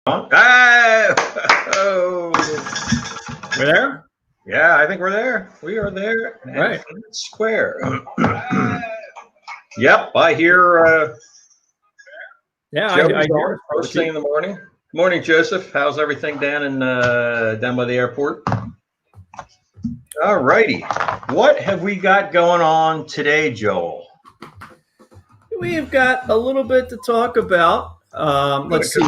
Hey! Oh. We're there? Yeah, I think we're there. We are there. Right. Square. Yep, I hear Yeah, Joe I hear first thing in the morning. Good morning, Joseph. How's everything down down by the airport? All righty. What have we got going on today, Joel? We've got a little bit to talk about. Let's see.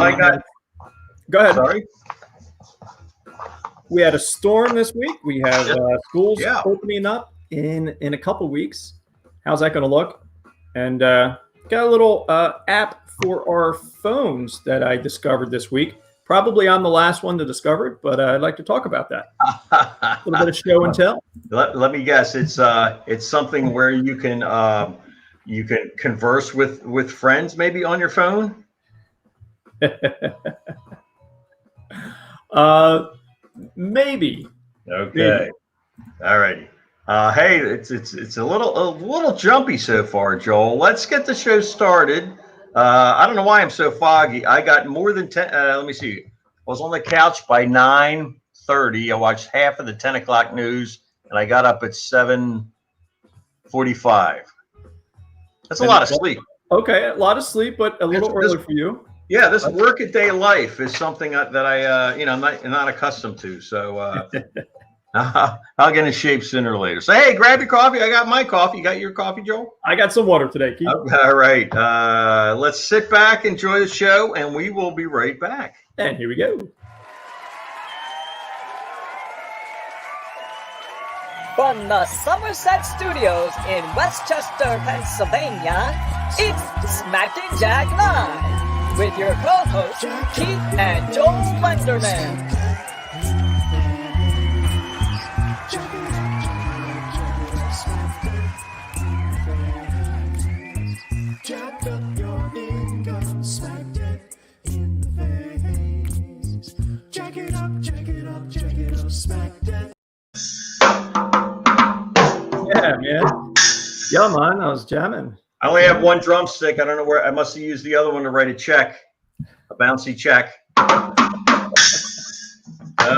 Go ahead. Sorry. We had a storm this week. We have schools opening up in a couple weeks. How's that going to look? And got a little app for our phones that I discovered this week. Probably I'm the last one to discover it, but I'd like to talk about that. A little bit of show and tell. Let me guess. It's something where you can converse with friends maybe on your phone. Maybe. Okay. Maybe. All righty. Hey, it's a little jumpy so far, Joel. Let's get the show started. I don't know why I'm so foggy. I got more than 10. Let me see. I was on the couch by 9:30. I watched half of the 10 o'clock news, and I got up at 7:45. That's a lot of sleep. Okay, a lot of sleep, but a little early for you. Yeah, this workaday life is something that I, I'm not accustomed to. So I'll get in shape sooner or later. So, hey, grab your coffee. I got my coffee. You got your coffee, Joel? I got some water today, Keith. All right. Let's sit back, enjoy the show, and we will be right back. And here we go. From the Somerset Studios in Westchester, Pennsylvania, it's Smackin' Jack Live with your co-hosts Keith and Joel Slenderman. Jack up your income, smack it in the face. Jack it up, smack it. Yeah, man. Yeah, man, I was jamming. I only have one drumstick. I don't know where. I must have used the other one to write a check, a bouncy check. I'm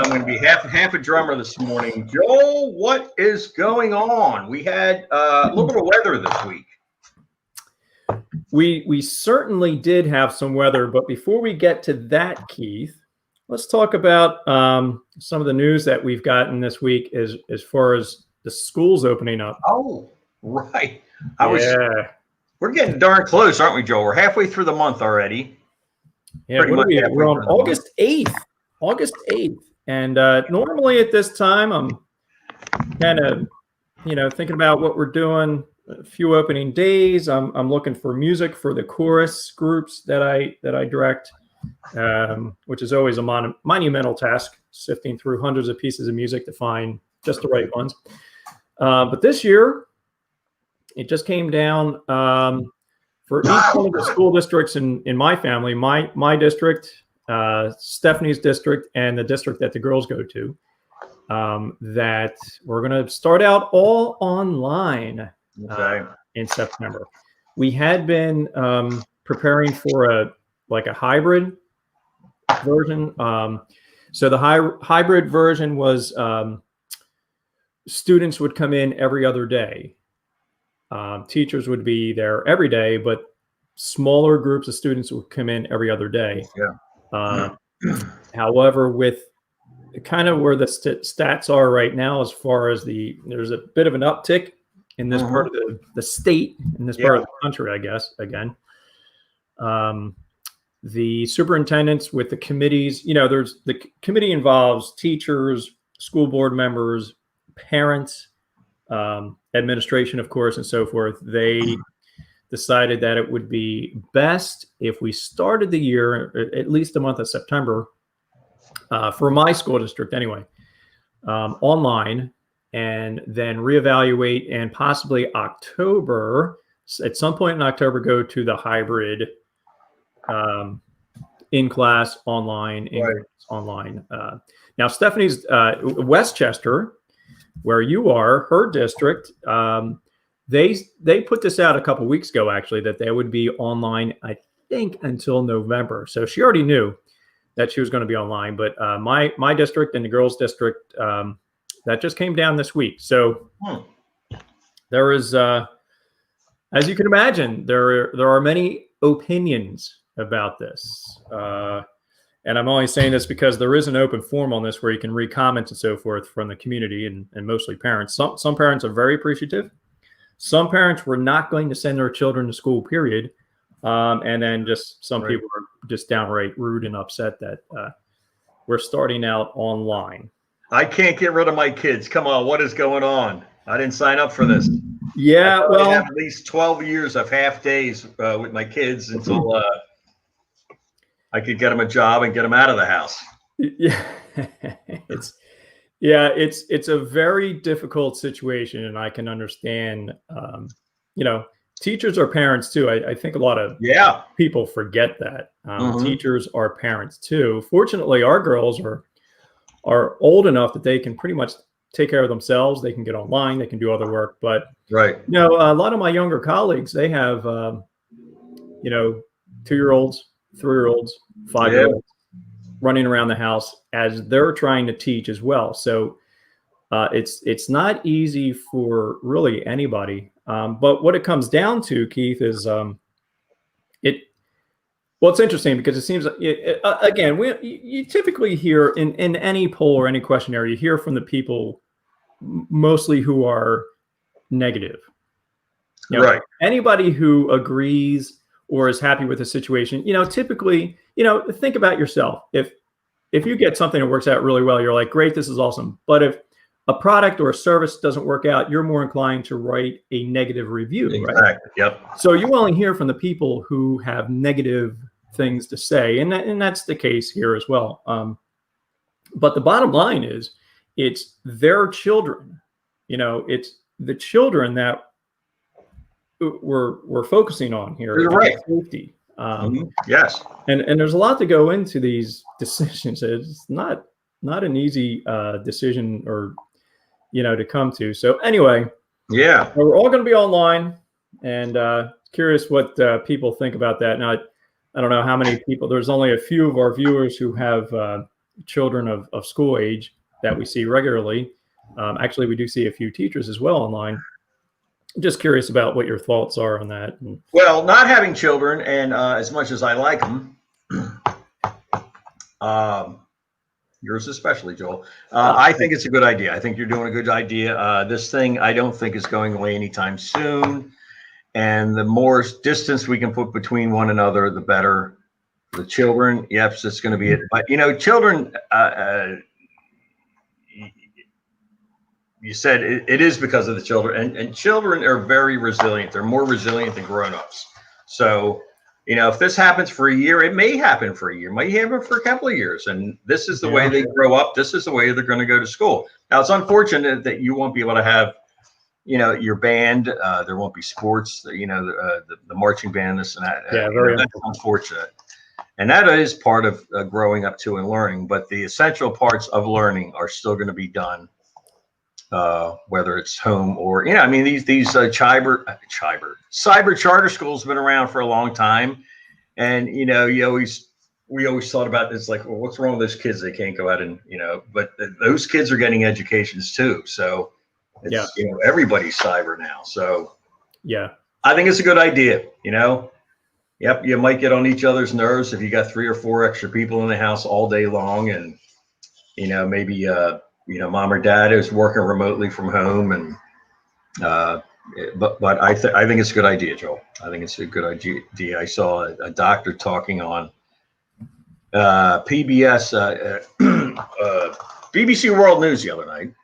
going to be half a drummer this morning. Joel, what is going on? We had a little bit of weather this week. We certainly did have some weather, but before we get to that, Keith, let's talk about some of the news that we've gotten this week as far as the schools opening up. Oh, right. We're getting darn close, aren't we, Joel? We're halfway through the month already. Yeah, we're on August 8th. August 8th. And normally at this time, I'm kind of, thinking about what we're doing. A few opening days. I'm looking for music for the chorus groups that I direct, which is always a monumental task, sifting through hundreds of pieces of music to find just the right ones. But this year, it just came down for each one of the school districts in my family, my district, Stephanie's district, and the district that the girls go to, that we're going to start out all online. In September. We had been preparing for a hybrid version. So the hybrid version was students would come in every other day. Teachers would be there every day, but smaller groups of students would come in every other day. Yeah. However, with kind of where the stats are right now, as far as there's a bit of an uptick in this part of the state, in this part of the country, I guess, again. The superintendents with the committees, there's the committee involves teachers, school board members, parents, administration, of course, and so forth. They decided that it would be best if we started the year, at least the month of September, for my school district anyway, online, and then reevaluate, and possibly October, at some point in October, go to the hybrid in-class online, online. Now, Stephanie's Westchester, where you are, her district, they put this out a couple weeks ago, actually, that they would be online, I think, until November. So she already knew. that she was going to be online. But my district and the girls' district, that just came down this week. So there is, as you can imagine, there are many opinions about this. And I'm only saying this because there is an open forum on this where you can read comments and so forth from the community and mostly parents. Some parents are very appreciative. Some parents were not going to send their children to school, period. And then just some people are just downright rude and upset that we're starting out online. I can't get rid of my kids. Come on, what is going on? I didn't sign up for this. Yeah, well, I have at least 12 years of half days with my kids until I could get them a job and get them out of the house. Yeah, it's a very difficult situation, and I can understand. Teachers are parents too. I think a lot of people forget that teachers are parents too. Fortunately, our girls are old enough that they can pretty much take care of themselves. They can get online. They can do other work. But a lot of my younger colleagues, they have 2-year-olds, 3-year-olds, 5-year-olds running around the house as they're trying to teach as well. So it's not easy for really anybody. But what it comes down to, Keith, is it's interesting because it seems like, again, you typically hear in any poll or any questionnaire, you hear from the people mostly who are negative. Anybody who agrees or is happy with the situation, typically, think about yourself. If you get something that works out really well, you're like, great, this is awesome. But if a product or a service doesn't work out, you're more inclined to write a negative review. Exactly. Right? Yep. So you only hear from the people who have negative things to say. And that's the case here as well. But the bottom line is it's their children, it's the children that we're focusing on here. You're right. Safety. Yes. And there's a lot to go into these decisions. It's not an easy decision or, to come to. So anyway, we're all going to be online, and curious what people think about that. Now, I don't know how many people, there's only a few of our viewers who have children of school age that we see regularly. Actually, we do see a few teachers as well online. I'm just curious about what your thoughts are on that. Well, not having children, and as much as I like them, yours especially, Joel, I think it's a good idea. I think you're doing a good idea. This thing, I don't think is going away anytime soon. And the more distance we can put between one another, the better. The children, yes, it's going to be it. But, children, you said it is because of the children. And children are very resilient. They're more resilient than grown-ups. So, if this happens for a year, it may happen for a year. It might happen for a couple of years. And this is the way they grow up. This is the way they're going to go to school. Now, it's unfortunate that you won't be able to have your band, there won't be sports, the marching band, this and that. That's unfortunate. And that is part of growing up too and learning. But the essential parts of learning are still going to be done, whether it's home or, these cyber charter schools have been around for a long time. And, we always thought about this, like, well, what's wrong with those kids? They can't go out and, but those kids are getting educations too. So, it's, everybody's cyber now. So I think it's a good idea. Yep. You might get on each other's nerves if you got 3 or 4 extra people in the house all day long. And, maybe, mom or dad is working remotely from home. And, but I think it's a good idea, Joel. I think it's a good idea. I saw a doctor talking on PBS, BBC World News the other night.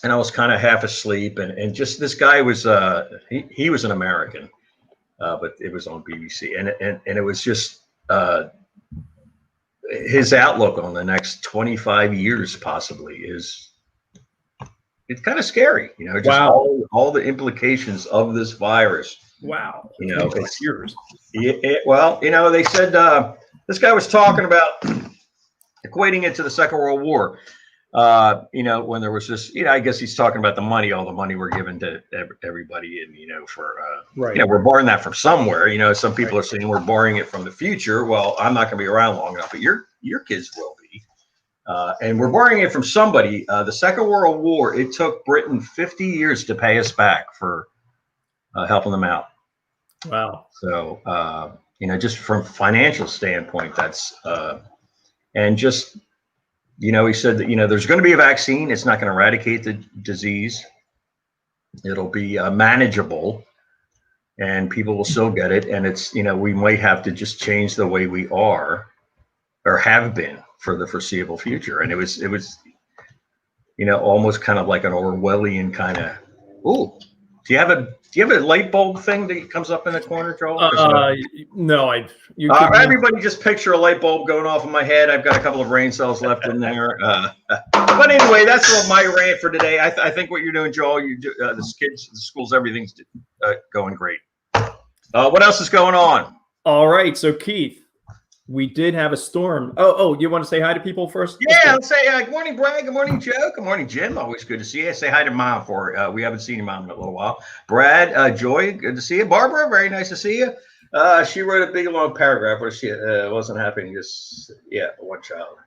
And I was kind of half asleep, and just this guy was he was an American, but it was on BBC, and it was just his outlook on the next 25 years possibly is it's kind of scary, just all the implications of this virus. Wow, it's years. Well, they said this guy was talking about equating it to the Second World War. when there was this, I guess he's talking about the money, all the money we're giving to everybody, and for right. We're borrowing that from somewhere. Some people are saying we're borrowing it from the future. Well, I'm not going to be around long enough, but your kids will be, and we're borrowing it from somebody. The Second World War, it took Britain 50 years to pay us back for helping them out. Wow. So just from financial standpoint, that's and just. He said that, there's going to be a vaccine. It's not going to eradicate the disease. It'll be manageable and people will still get it. And it's, we might have to just change the way we are or have been for the foreseeable future. And it was, almost kind of like an Orwellian kind of, ooh, do you have a light bulb thing that comes up in the corner, Joel? No, everybody just picture a light bulb going off in my head. I've got a couple of brain cells left in there. But anyway, that's what my rant for today. I think what you're doing, Joel, the kids, the schools, everything's going great. What else is going on? All right. So Keith, we did have a storm. Oh, you want to say hi to people first? Yeah, let's say good morning, Brad. Good morning, Joe. Good morning, Jim. Always good to see you. Say hi to Mom we haven't seen your mom in a little while. Brad, Joy, good to see you. Barbara, very nice to see you. She wrote a big long paragraph where she wasn't happy. One child.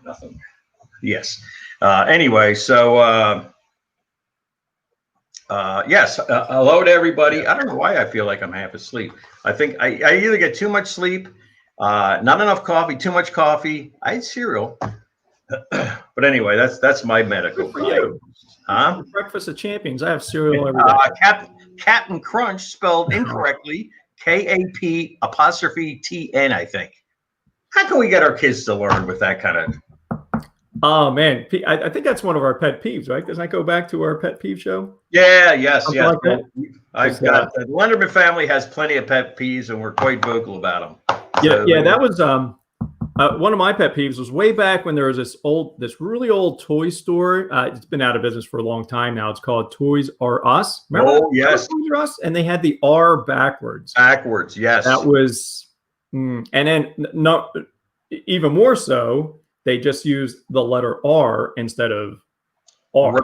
Nothing. Yes. Anyway, so yes. Hello to everybody. I don't know why I feel like I'm half asleep. I think I either get too much sleep, not enough coffee, too much coffee. I had cereal, but anyway, that's my medical. Good for you. Huh? Breakfast of Champions. I have cereal every day. Captain Crunch spelled incorrectly. KAP''TN. I think. How can we get our kids to learn with that kind of? Oh man, I think that's one of our pet peeves, right? Doesn't that go back to our pet peeve show? Yeah, yes. Like the Lenderman family has plenty of pet peeves, and we're quite vocal about them. Yeah, that was one of my pet peeves was way back when there was this really old toy store. It's been out of business for a long time now. It's called Toys R Us. Remember? Oh, yes. Toys R Us, and they had the R backwards. Backwards, yes. That was, and then even more so. They just used the letter R instead of R.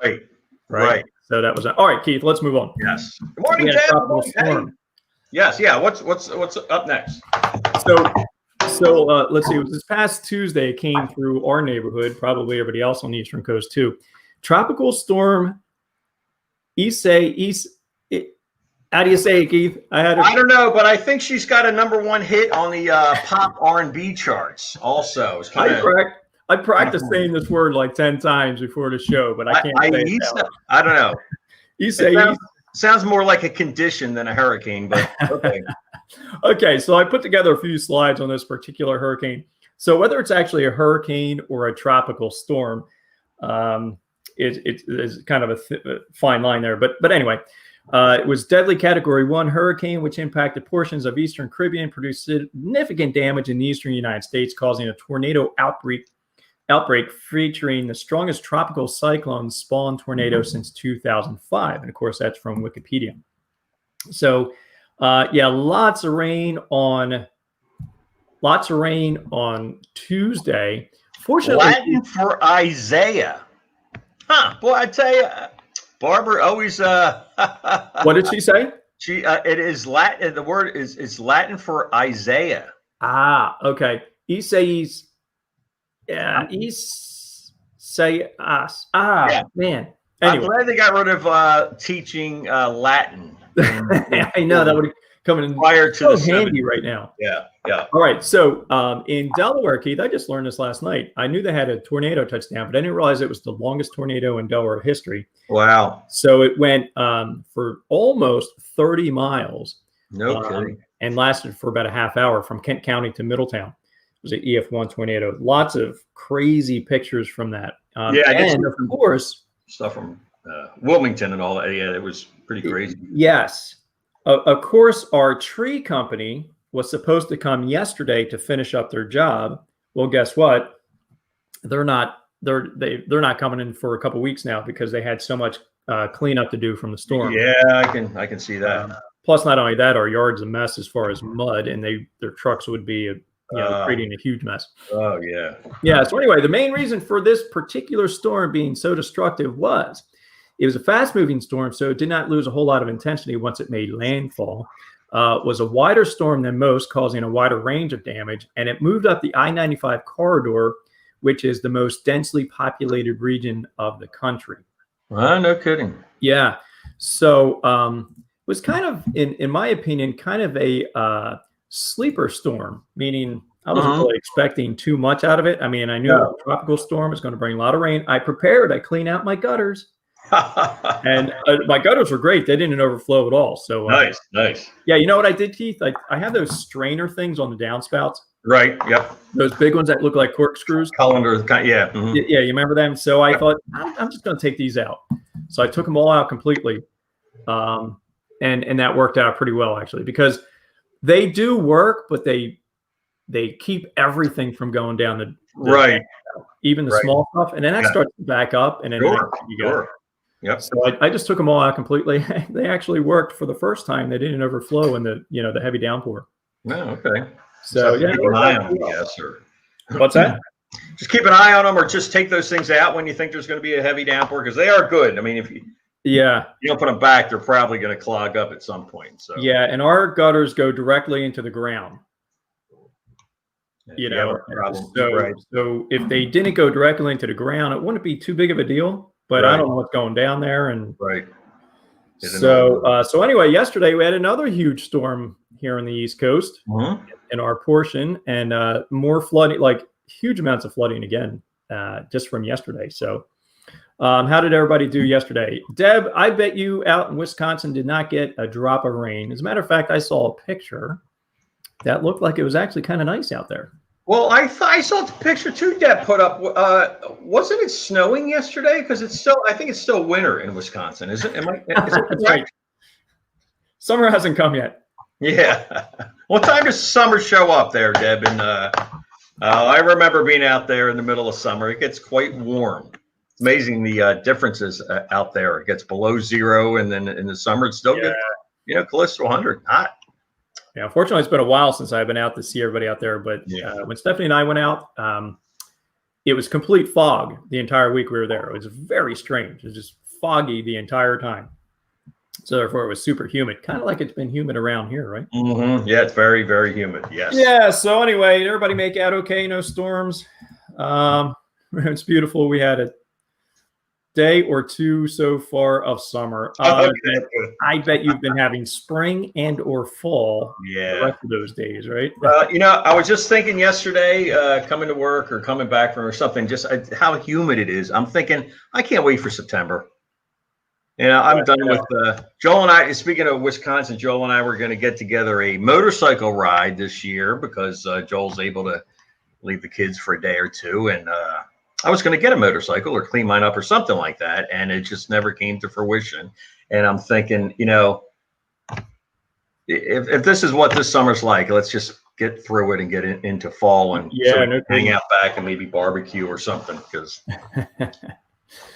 Right. So that was all right, Keith. Let's move on. Yes. Good morning, Jen. Yes. Yeah. What's up next? So let's see. It was this past Tuesday. It came through our neighborhood. Probably everybody else on the Eastern Coast too. Tropical storm Issei. How do you say it, Keith? I don't know, but I think she's got a #1 hit on the pop R&B charts. Also, I practiced saying this word like 10 times before the show, but I can't say it. I don't know. It sounds more like a condition than a hurricane, but okay. Okay, so I put together a few slides on this particular hurricane. So whether it's actually a hurricane or a tropical storm, it is kind of a fine line there. But anyway, it was deadly Category 1 hurricane, which impacted portions of Eastern Caribbean, produced significant damage in the eastern United States, causing a tornado outbreak featuring the strongest tropical cyclone spawn tornado since 2005. And of course, that's from Wikipedia. So, lots of rain on Tuesday. Fortunately, Latin for Isaiah. Huh. Boy, I tell you, Barbara always. What did she say? It is Latin. The word is Latin for Isaiah. Ah, okay. Isaias. Yeah, say us. Man. Anyway. I'm glad they got rid of teaching Latin. I know that would come in prior to the handy right now. Yeah. All right. So in Delaware, Keith, I just learned this last night. I knew they had a tornado touchdown, but I didn't realize it was the longest tornado in Delaware history. Wow. So it went for almost 30 miles. No kidding. And lasted for about a half hour from Kent County to Middletown. It was an EF1 tornado. Lots of crazy pictures from that. And of course, stuff from Wilmington and all that. Yeah, it was pretty crazy. Yes. Of course, our tree company was supposed to come yesterday to finish up their job. Well, guess what? They're not coming in for a couple weeks now because they had so much cleanup to do from the storm. Yeah, I can see that. Plus, not only that, our yard's a mess as far as mud, and their trucks would be creating a huge mess. Oh, yeah. Yeah. So anyway, the main reason for this particular storm being so destructive was it was a fast-moving storm, so it did not lose a whole lot of intensity once it made landfall. Was a wider storm than most, causing a wider range of damage, and it moved up the I-95 corridor, which is the most densely populated region of the country. No kidding. Yeah. So it was kind of, in my opinion, kind of a sleeper storm, meaning I wasn't really expecting too much out of it. I mean, I knew a tropical storm was going to bring a lot of rain. I prepared. I cleaned out my gutters. And my gutters were great. They didn't overflow at all. So nice. Yeah, you know what I did, Keith? I have those strainer things on the downspouts. Right. Yep. Those big ones that look like corkscrews. Colander. Yeah. Yeah, you remember them? So I thought, I'm just going to take these out. So I took them all out completely. And that worked out pretty well, actually, because they do work, but they keep everything from going down the right. Even the small stuff. And then that starts to back up. And then Sure. Yep. So I just took them all out completely. They actually worked for the first time. They didn't overflow in the heavy downpour. No, okay. So keep an eye on them, yes, or what's that? Just keep an eye on them, or just take those things out when you think there's going to be a heavy downpour, because they are good. I mean, if you don't put them back, they're probably going to clog up at some point. So and our gutters go directly into the ground. So if they didn't go directly into the ground, it wouldn't be too big of a deal. But I don't know what's going down there, and so anyway, yesterday we had another huge storm here on the East Coast in our portion, and more flooding, like huge amounts of flooding again, just from yesterday. So, how did everybody do yesterday? Deb, I bet you out in Wisconsin did not get a drop of rain. As a matter of fact, I saw a picture that looked like it was actually kind of nice out there. Well, I saw the picture too Deb put up. Wasn't it snowing yesterday? Because I think it's still winter in Wisconsin, is it? Is it right. Summer hasn't come yet. Yeah. What time does summer show up there, Deb? And I remember being out there in the middle of summer. It gets quite warm. It's amazing the differences out there. It gets below zero, and then in the summer it still gets, close to 100. Hot. Yeah, unfortunately, it's been a while since I've been out to see everybody out there. But when Stephanie and I went out, it was complete fog the entire week we were there. It was very strange. It was just foggy the entire time. So therefore, it was super humid, kind of like it's been humid around here, right? Mm-hmm. Yeah, it's very, very humid. Yes. Yeah. So anyway, did everybody make out okay? No storms. It's beautiful. We had a day or two so far of summer. I bet you've been having spring and or fall the rest of those days, right? I was just thinking yesterday, coming to work or coming back from or something, just how humid it is. I'm thinking, I can't wait for September. I'm done with Joel and I. Speaking of Wisconsin, Joel and I were going to get together a motorcycle ride this year because Joel's able to leave the kids for a day or two, and I was going to get a motorcycle or clean mine up or something like that, and it just never came to fruition. And I'm thinking, if this is what this summer's like, let's just get through it and get into fall and hang out back and maybe barbecue or something. Because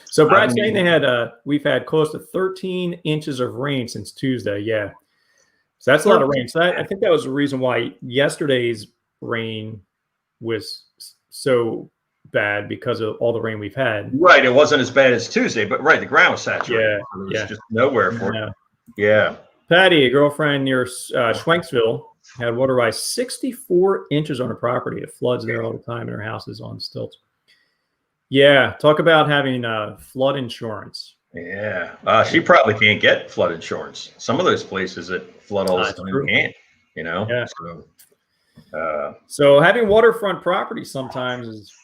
so Brad's saying we've had close to 13 inches of rain since Tuesday. Yeah, so that's a lot of rain. So I think that was the reason why yesterday's rain was so bad, because of all the rain we've had. Right. It wasn't as bad as Tuesday, but the ground was saturated. There was just nowhere for it. Yeah. Patty, a girlfriend near Schwenksville, had water rise 64 inches on her property. It floods there all the time, and her house is on stilts. Yeah. Talk about having flood insurance. Yeah. She probably can't get flood insurance. Some of those places that flood all the time can't, Yeah. So having waterfront property sometimes is,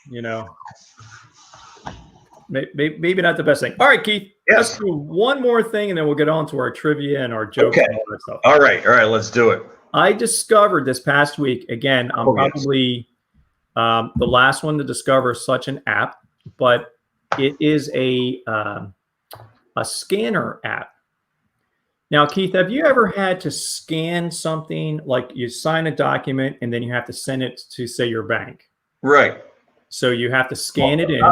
maybe not the best thing. All right, Keith. Yes. Let's do one more thing, and then we'll get on to our trivia and our jokes and all that stuff. All right. Let's do it. I discovered this past week, again, I'm probably the last one to discover such an app, but it is a scanner app. Now, Keith, have you ever had to scan something, like you sign a document and then you have to send it to, say, your bank? Right. So you have to scan it in.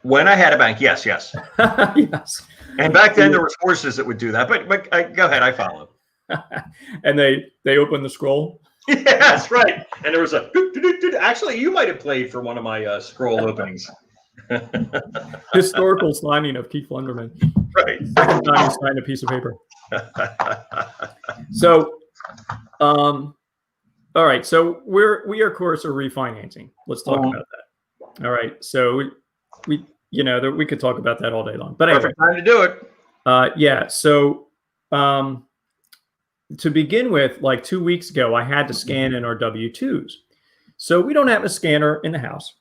When I had a bank, yes. Yes. And back then there was horses that would do that. But go ahead, I follow. And they open the scroll? Yeah, that's right. And there was a actually, you might have played for one of my scroll openings. Historical signing of Keith Lunderman. Right. Second time he signed a piece of paper. So, all right. So we of course are refinancing. Let's talk about that. All right. So we we could talk about that all day long. But anyway, perfect time to do it. Yeah. So to begin with, like 2 weeks ago, I had to scan in our W-2s. So we don't have a scanner in the house.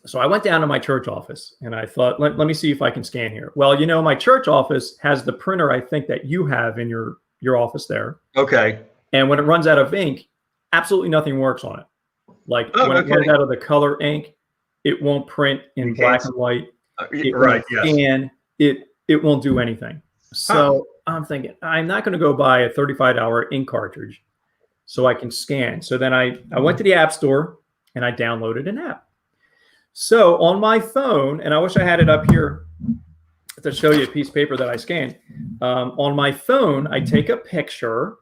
So I went down to my church office and I thought, let me see if I can scan here. Well, my church office has the printer I think that you have in your office there. Okay. And when it runs out of ink, absolutely nothing works on it. Like when it runs out of the color ink, it won't print in black and white. It right. Yes. Scan. It won't do anything. So I'm thinking, I'm not going to go buy a $35 ink cartridge so I can scan. So then I went to the App Store and I downloaded an app. So on my phone, and I wish I had it up here to show you a piece of paper that I scanned. On my phone, I take a picture,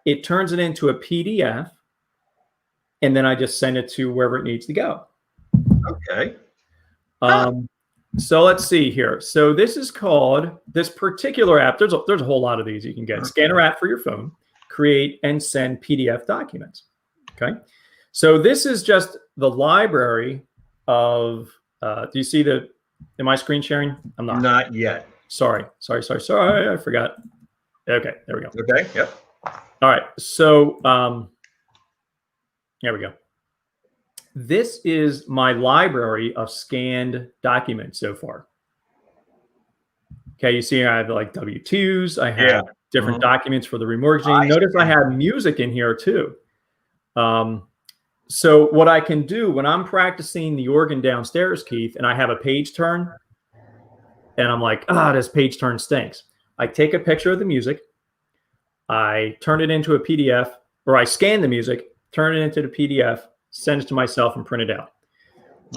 it turns it into a PDF, and then I just send it to wherever it needs to go. Okay. So let's see here. So this particular app, there's a whole lot of these you can get. Scanner app for your phone, create and send PDF documents. Okay. So this is just the library of, do you see am I screen sharing? I'm not. Not yet. Sorry. I forgot. Okay, there we go. Okay, yep. All right, so there we go. This is my library of scanned documents so far. Okay, you see I have like W-2s. I have different documents for the remortgaging. Notice I have music in here too. So what I can do when I'm practicing the organ downstairs, Keith, and I have a page turn, and I'm like, this page turn stinks. I take a picture of the music, I turn it into a PDF, or I scan the music, turn it into the PDF, send it to myself, and print it out,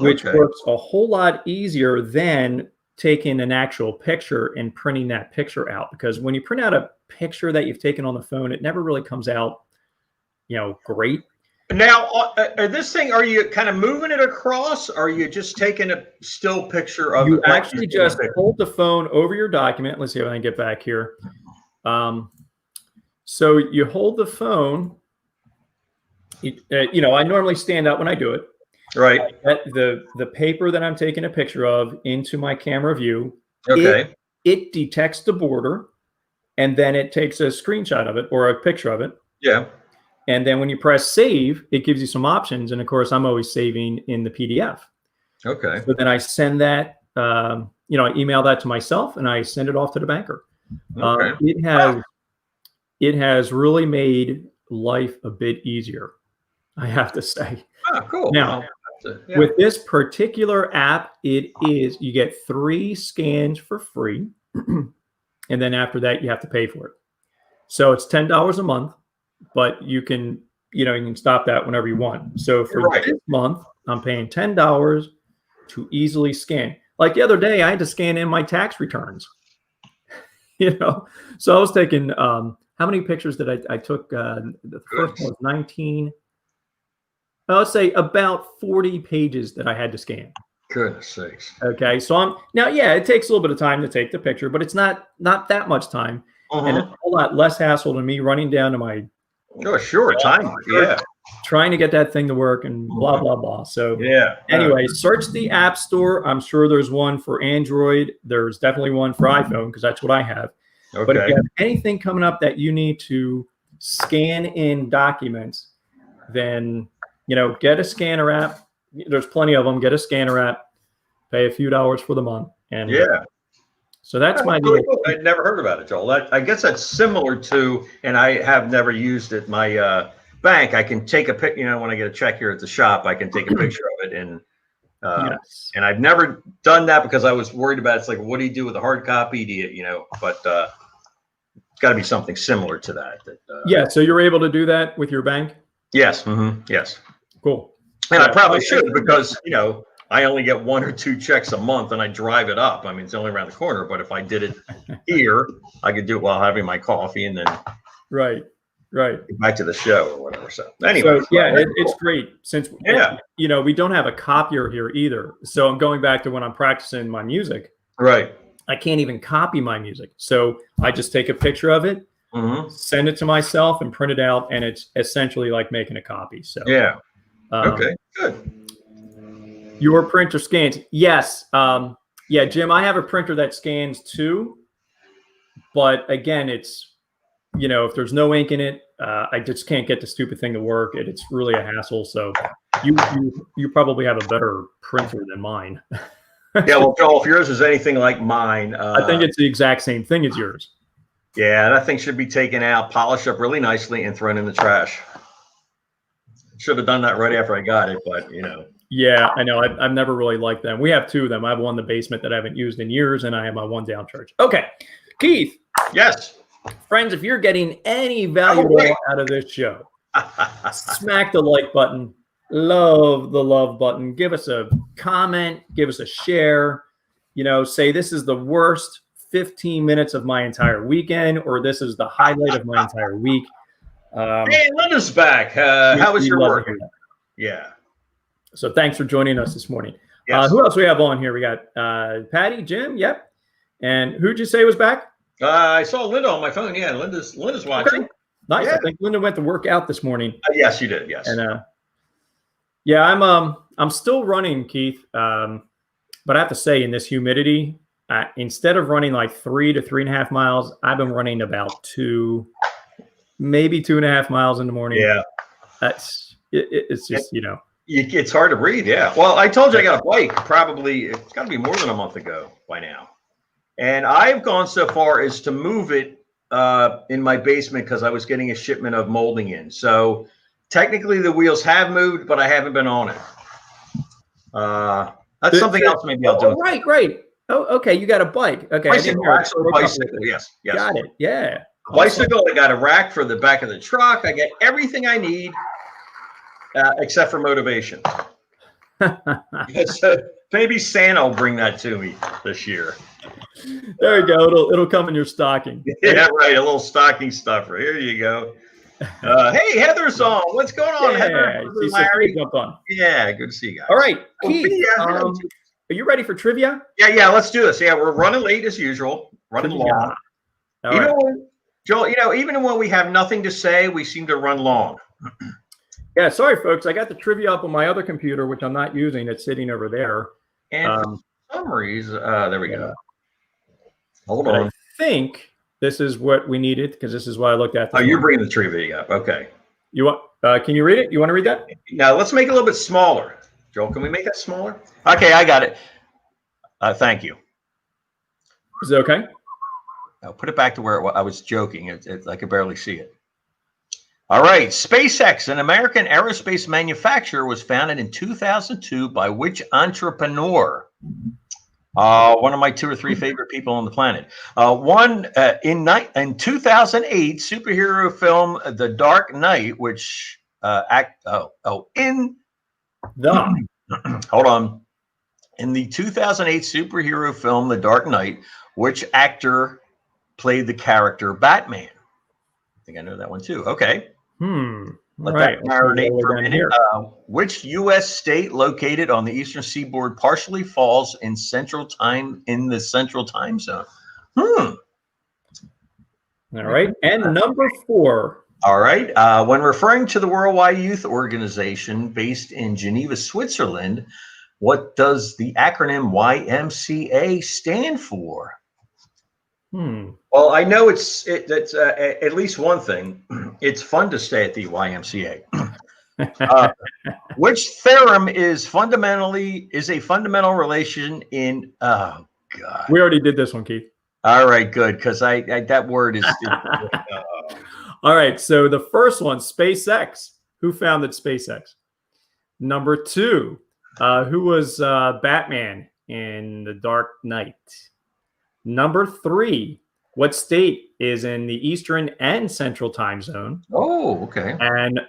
which works a whole lot easier than taking an actual picture and printing that picture out. Because when you print out a picture that you've taken on the phone, it never really comes out, great. Now, this thing, are you kind of moving it across? Or are you just taking a still picture of it? You actually just hold the phone over your document. Let's see if I can get back here. So you hold the phone. I normally stand up when I do it. Right. I get the paper that I'm taking a picture of into my camera view. Okay. It detects the border, and then it takes a screenshot of it or a picture of it. Yeah. And then when you press save, it gives you some options. And of course, I'm always saving in the PDF. Okay. So then I send that, I email that to myself and I send it off to the banker. Okay. It has really made life a bit easier, I have to say. Cool. Now, with this particular app, you get 3 scans for free. And then after that, you have to pay for it. So it's $10 a month. But you can stop that whenever you want. So for this month, I'm paying $10 to easily scan. Like the other day, I had to scan in my tax returns. So I was taking how many pictures did I took? The first one was 19. Let's say about 40 pages that I had to scan. Goodness sakes. Okay, so it takes a little bit of time to take the picture, but it's not that much time, and it's a whole lot less hassle than me running down to my time. Yeah. Trying to get that thing to work and blah, blah, blah. So anyway, search the App Store. I'm sure there's one for Android. There's definitely one for iPhone because that's what I have. Okay. But if you have anything coming up that you need to scan in documents, then, get a scanner app. There's plenty of them. Get a scanner app, pay a few dollars for the month. And so that's my deal. I'd never heard about it, Joel. I guess that's similar to, and I have never used it. My bank, I can take a pic. When I get a check here at the shop, I can take a picture of it, and and I've never done that because I was worried about. It's like, what do you do with a hard copy? Do you, But it's got to be something similar to that. So you're able to do that with your bank? Yes. Mm-hmm. Yes. Cool. And I probably should because I only get 1 or 2 checks a month and I drive it up. I mean, it's only around the corner, but if I did it here, I could do it while having my coffee and then. Right. Right. Get back to the show or whatever. So anyway, so, yeah, it's great since we don't have a copier here either. So I'm going back to when I'm practicing my music. Right. I can't even copy my music. So I just take a picture of it, send it to myself, and print it out, and it's essentially like making a copy. So yeah. Okay. Good. Your printer scans. Yes. Yeah, Jim, I have a printer that scans too. But again, it's, if there's no ink in it, I just can't get the stupid thing to work. It's really a hassle. So you probably have a better printer than mine. Yeah, well, Joel, if yours is anything like mine, I think it's the exact same thing as yours. Yeah, that thing should be taken out, polished up really nicely, and thrown in the trash. Should have done that right after I got it, but Yeah, I know. I've never really liked them. We have two of them. I have one in the basement that I haven't used in years, and I have my one down church. Okay, Keith. Yes. Friends, if you're getting any value out of this show, smack the like button. Love the love button. Give us a comment. Give us a share. Say this is the worst 15 minutes of my entire weekend, or this is the highlight of my entire week. Hey, Linda's back. How was your work? Yeah. So thanks for joining us this morning. Yes. Who else we have on here? We got Patty, Jim. Yep. And who'd you say was back? I saw Linda on my phone. Yeah, Linda's watching. Okay. Nice. Yeah. I think Linda went to work out this morning. Yes, you did. Yes. And yeah, I'm still running, Keith. But I have to say, in this humidity, instead of running like 3 to 3.5 miles, I've been running about 2, maybe 2.5 miles in the morning. Yeah. That's it's just it's hard to breathe. Yeah. Well, I told you I got a bike. Probably it's got to be more than a month ago by now. And I've gone so far as to move it in my basement because I was getting a shipment of molding in. So technically the wheels have moved, but I haven't been on it. That's something else maybe I'll do. Right. Oh, okay. You got a bike. Okay. Bicycle. Yes. Got it. Yeah. Bicycle. I got a rack for the back of the truck. I get everything I need except for motivation. So maybe Santa will bring that to me this year. There you go. It'll come in your stocking. Yeah, right. A little stocking stuffer. Here you go. Hey, Heather's on. What's going on, Heather? Larry. Jump on. Yeah, good to see you guys. All right, Keith. Are you ready for trivia? Yeah. Let's do this. Yeah, we're running late as usual. Running long. Joel, even when we have nothing to say, we seem to run long. Yeah, sorry, folks. I got the trivia up on my other computer, which I'm not using. It's sitting over there. And summaries. There we go. Hold on. I think this is what we needed because this is what I looked at. You're bringing the trivia up. Okay. You want? Can you read it? You want to read that? No, let's make it a little bit smaller. Joel, can we make that smaller? Okay, I got it. Thank you. Is it okay? I'll put it back to where I was joking. I could barely see it. All right. SpaceX, an American aerospace manufacturer, was founded in 2002 by which entrepreneur? One of my 2 or 3 favorite people on the planet. In 2008, superhero film The Dark Knight, which in the 2008 superhero film The Dark Knight, which actor played the character Batman? I think I know that one too. Okay. Let that marinate for a minute. Which U.S. state located on the eastern seaboard partially falls in the Central Time Zone? All right. And number 4. All right. When referring to the Worldwide Youth Organization based in Geneva, Switzerland, what does the acronym YMCA stand for? Well, I know it's at least one thing. It's fun to stay at the YMCA. Which theorem is a fundamental relation in? Oh God, we already did this one, Keith. All right, good, because I that word is. All right, so the first one, SpaceX. Who founded SpaceX? Number 2, who was Batman in The Dark Knight? Number 3, what state is in the Eastern and Central Time Zone? Oh, okay. And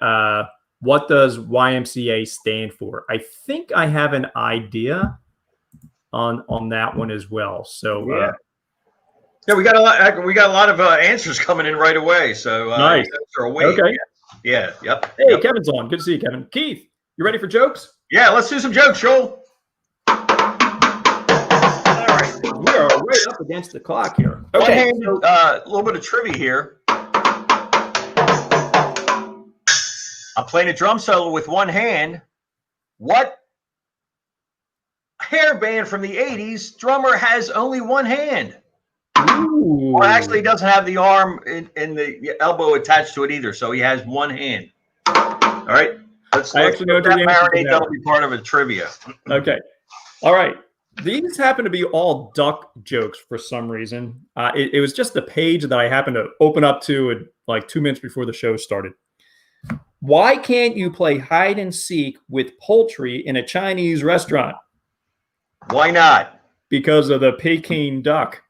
what does YMCA stand for? I think I have an idea on that one as well. So Yeah, we got a lot. We got a lot of answers coming in right away. So nice. Okay. Yeah. Yep. Hey, yep. Kevin's on. Good to see you, Kevin. Keith, you ready for jokes? Yeah, let's do some jokes, Joel. All right. We are right up against the clock here. Okay. A little bit of trivia here. I'm playing a drum solo with one hand. What hair band from the 80s drummer has only one hand? Ooh. Or actually doesn't have the arm and the elbow attached to it either, so he has one hand. All right. Let's actually know that the marinate. That'll be part of a trivia. Okay. All right. These happen to be all duck jokes for some reason. It was just the page that I happened to open up to like 2 minutes before the show started. Why can't you play hide and seek with poultry in a Chinese restaurant? Why not? Because of the Peking duck.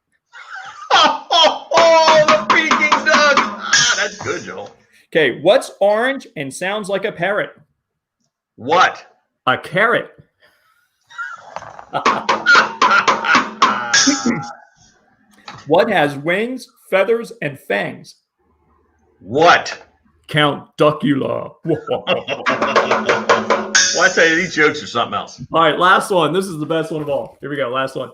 The Peking duck. Ah, that's good, Joel. Okay, what's orange and sounds like a parrot? What? A carrot. What has wings, feathers, and fangs? What? Count Duckula. Well, I tell you, these jokes are something else. All right, last one. This is the best one of all. Here we go. Last one.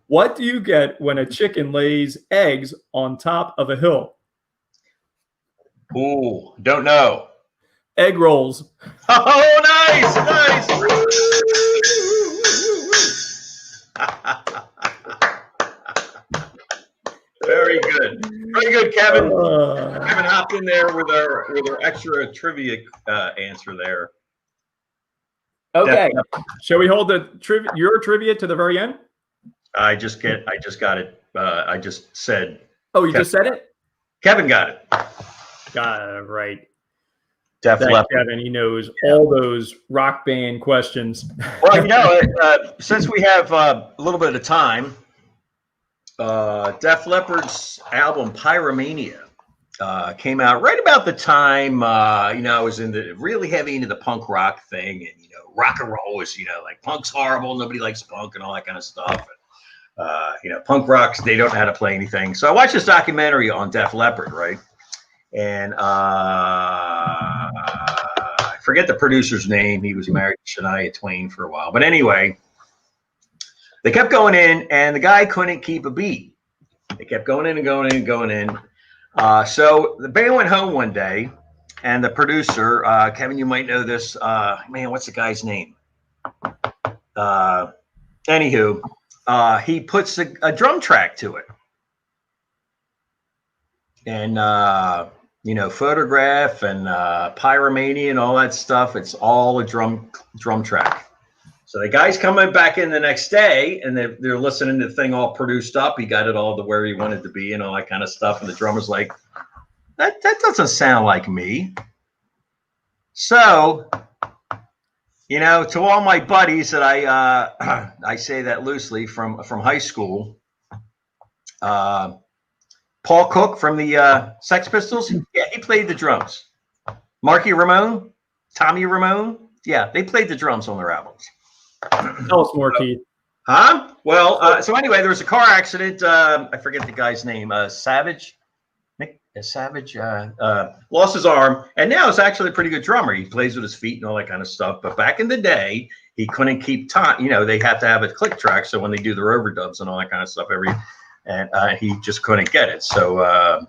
What do you get when a chicken lays eggs on top of a hill? Ooh, don't know. Egg rolls. Oh, nice. Very good. Very good, Kevin. Kevin hopped in there with our extra trivia answer there. Okay. Shall we hold the your trivia to the very end? I just got it. I just said. Oh, you just said it? Kevin got it. Got it right. Def Leppard. Kevin, he knows all those rock band questions. Well, since we have a little bit of time, Def Leppard's album Pyromania came out right about the time I was really heavy into the punk rock thing, and rock and roll was like punk's horrible, nobody likes punk and all that kind of stuff. And, punk rocks, they don't know how to play anything. So I watched this documentary on Def Leppard, right? And I forget the producer's name. He was married to Shania Twain for a while. But anyway, they kept going in, and the guy couldn't keep a beat. They kept going in and going in and going in. So the band went home one day, and the producer, Kevin, you might know this. What's the guy's name? Anywho, he puts a drum track to it. And, Photograph and Pyromania and all that stuff, it's all a drum track. So the guy's coming back in the next day, and they're listening to the thing all produced up. He got it all to where he wanted to be and all that kind of stuff. And the drummer's like, that doesn't sound like me. So, to all my buddies that I say that loosely from high school, Paul Cook from the Sex Pistols, yeah, he played the drums. Marky Ramone, Tommy Ramone, yeah, they played the drums on their albums. Tell us more, Keith. Huh? Well, so anyway, there was a car accident. I forget the guy's name. Savage. Nick Savage lost his arm, and now is actually a pretty good drummer. He plays with his feet and all that kind of stuff. But back in the day, he couldn't keep time. They have to have a click track, so when they do their overdubs and all that kind of stuff, and he just couldn't get it. So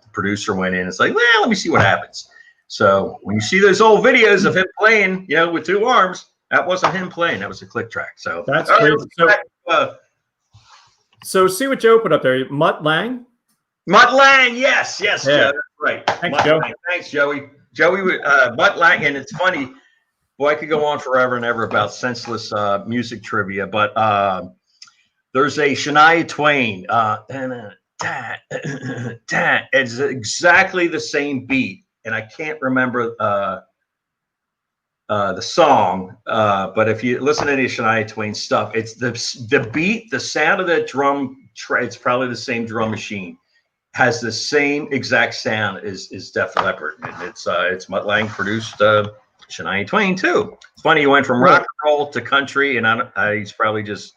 the producer went in and said, well, let me see what happens. So when you see those old videos of him playing, with two arms, that wasn't him playing. That was a click track. So that's crazy. So see what Joe put up there. Mutt Lang? Mutt Lang, yes, yeah. Joe, that's right. Thanks, Joe. Thanks, Joey. Mutt Lang, and it's funny. Boy, I could go on forever and ever about senseless music trivia, but there's a Shania Twain. It's exactly the same beat, and I can't remember the song, but if you listen to any Shania Twain stuff, it's the beat, the sound of that drum. It's probably the same drum machine. Has the same exact sound as Def Leppard, and it's Mutt Lang produced Shania Twain too. It's funny, he went from rock and roll to country, and he's probably just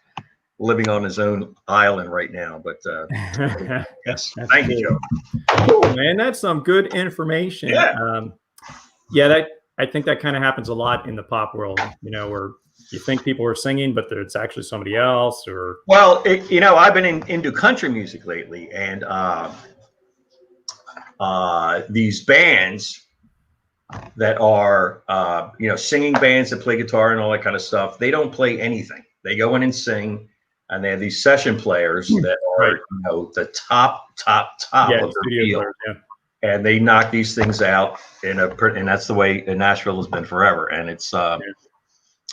living on his own island right now. But yes, thank you, Joe. Cool, man. That's some good information. Yeah. I think that kind of happens a lot in the pop world, where you think people are singing, but it's actually somebody else. Or I've been into country music lately, and these bands that are singing bands that play guitar and all that kind of stuff, they don't play anything. They go in and sing, and they have these session players that are the top of their field. And they knock these things out and that's the way Nashville has been forever. And it's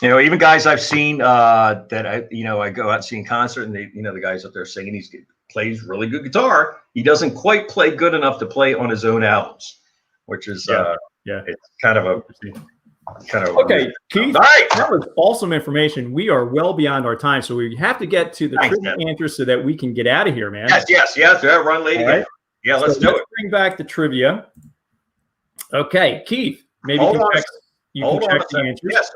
even guys I've seen that I go out and see in concert, and they the guys up there singing, he plays really good guitar. He doesn't quite play good enough to play on his own albums, which is it's kind of okay, Keith. All right, that was awesome information. We are well beyond our time, so we have to get to the trivia answers so that we can get out of here, man. Yes. Run, lady. Right. Yeah, let's do it. Bring back the trivia. Okay, Keith, maybe you can check the answers. Yes.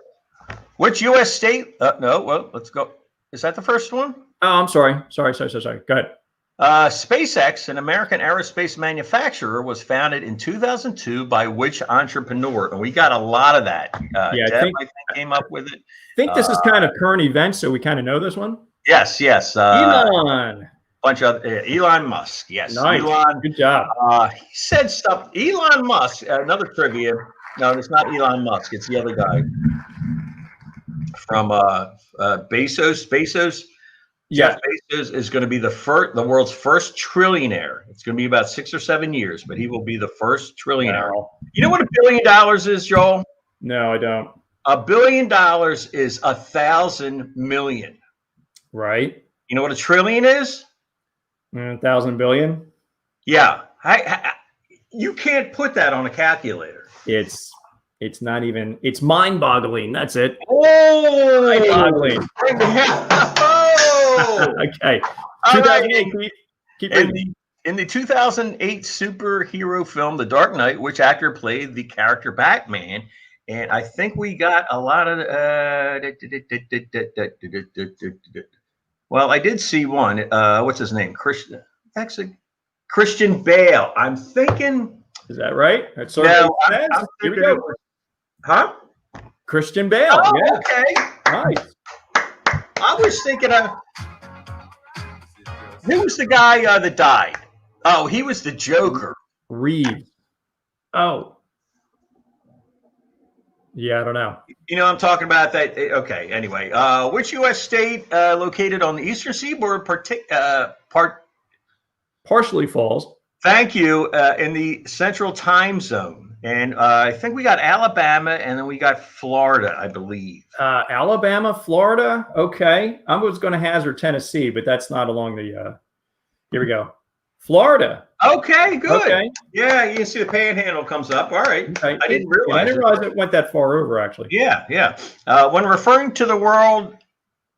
Which U.S. state? No, well, let's go. Is that the first one? Oh, I'm sorry. Sorry. Go ahead. SpaceX, an American aerospace manufacturer, was founded in 2002 by which entrepreneur? And we got a lot of that. I think came up with it. I think this is kind of current events, so we kind of know this one. Yes. Elon. Bunch of Elon Musk. Yes. Nice. Elon. Good job. He said stuff. Elon Musk. Another trivia. No, it's not Elon Musk. It's the other guy from Bezos. Jeff Bezos is going to be the world's first trillionaire. It's going to be about 6 or 7 years, but he will be the first trillionaire. Wow. You know what $1 billion is, Joel? No, I don't. $1 billion is 1,000 million. Right. You know what a trillion is? 1,000 billion. Yeah. You can't put that on a calculator. It's not even. It's mind-boggling. That's it. Oh, mind-boggling. Okay. 2008. Right. Keep in the 2008 superhero film The Dark Knight, which actor played the character Batman? And I think we got a lot of. Well, I did see one. What's his name? Christian Bale. I'm thinking. Is that right? That's no, here we go. Huh? Christian Bale. Oh, yeah. Okay. Nice. I was thinking of. Who was the guy that died? Oh, he was the Joker. Reeves. Oh. Yeah, I don't know. I'm talking about that. Okay, anyway. Which U.S. state located on the eastern seaboard partially falls? Thank you. In the central time zone. And I think we got Alabama, and then we got Florida, I believe. Alabama, Florida. Okay. I was going to hazard Tennessee, but that's not along the here we go. Florida. Okay, good. Okay. Yeah, you can see the panhandle comes up. All right. Okay. I didn't realize it went that far over, actually. Yeah. When referring to the World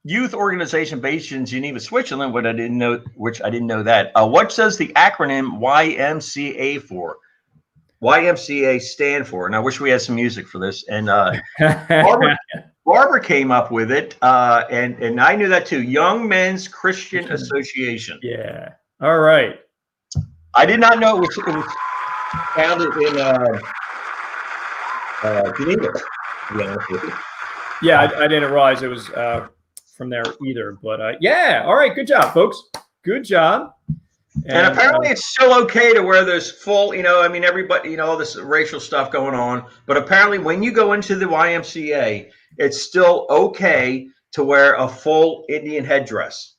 Youth Organization based in Geneva, Switzerland, which I didn't know that. What does the acronym YMCA for? YMCA stand for, and I wish we had some music for this. And Barbara came up with it, and I knew that too. Young Men's Christian Association. Yeah. All right. I did not know it was founded in Geneva. Yeah, I didn't realize it was from there either. But yeah, all right, good job, folks. Good job. And apparently it's still okay to wear those full, everybody, all this racial stuff going on. But apparently when you go into the YMCA, it's still okay to wear a full Indian headdress.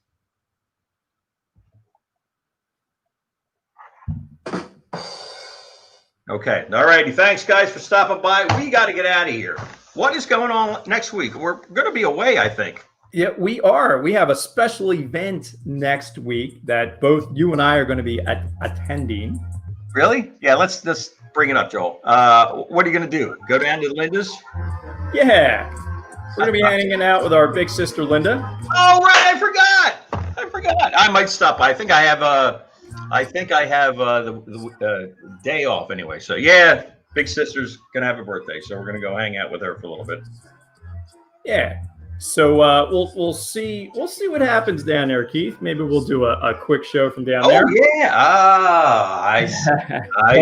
Okay. All righty. Thanks, guys, for stopping by. We got to get out of here. What is going on next week? We're going to be away, I think. Yeah, we are. We have a special event next week that both you and I are going to be attending. Really? Yeah, let's bring it up, Joel. What are you going to do? Go down to Linda's? Yeah. We're going to be hanging out with our big sister, Linda. Oh, right. I forgot. I might stop by. I think I have the day off anyway. So, yeah, big sister's going to have a birthday. So we're going to go hang out with her for a little bit. Yeah. So we'll see what happens down there, Keith. Maybe we'll do a quick show from down there. Oh yeah, I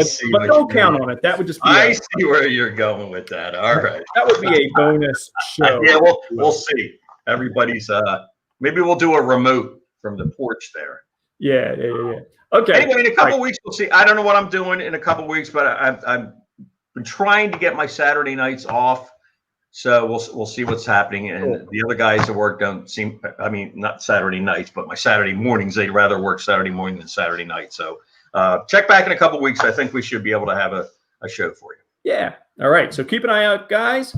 see. But don't count on it. That would just be. I see where you're going with that. All right. That would be a bonus show. Yeah, we'll see. Everybody's maybe we'll do a remote from the porch there. Yeah. Okay. Anyway, in a couple weeks we'll see. I don't know what I'm doing in a couple weeks, but I've been trying to get my Saturday nights off. So we'll see what's happening. And the other guys at work don't seem, I mean, not Saturday nights, but my Saturday mornings, they'd rather work Saturday morning than Saturday night. So check back in a couple weeks. I think we should be able to have a show for you. Yeah. All right. So keep an eye out, guys.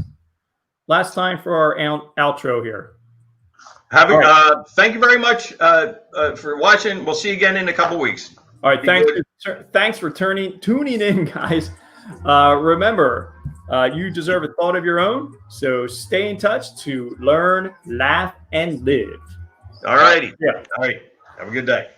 Last time for our outro here. Thank you very much for watching. We'll see you again in a couple weeks. All right. Thanks for tuning in, guys. Remember, you deserve a thought of your own. So stay in touch to learn, laugh, and live. All righty. Yeah. All right. Have a good day.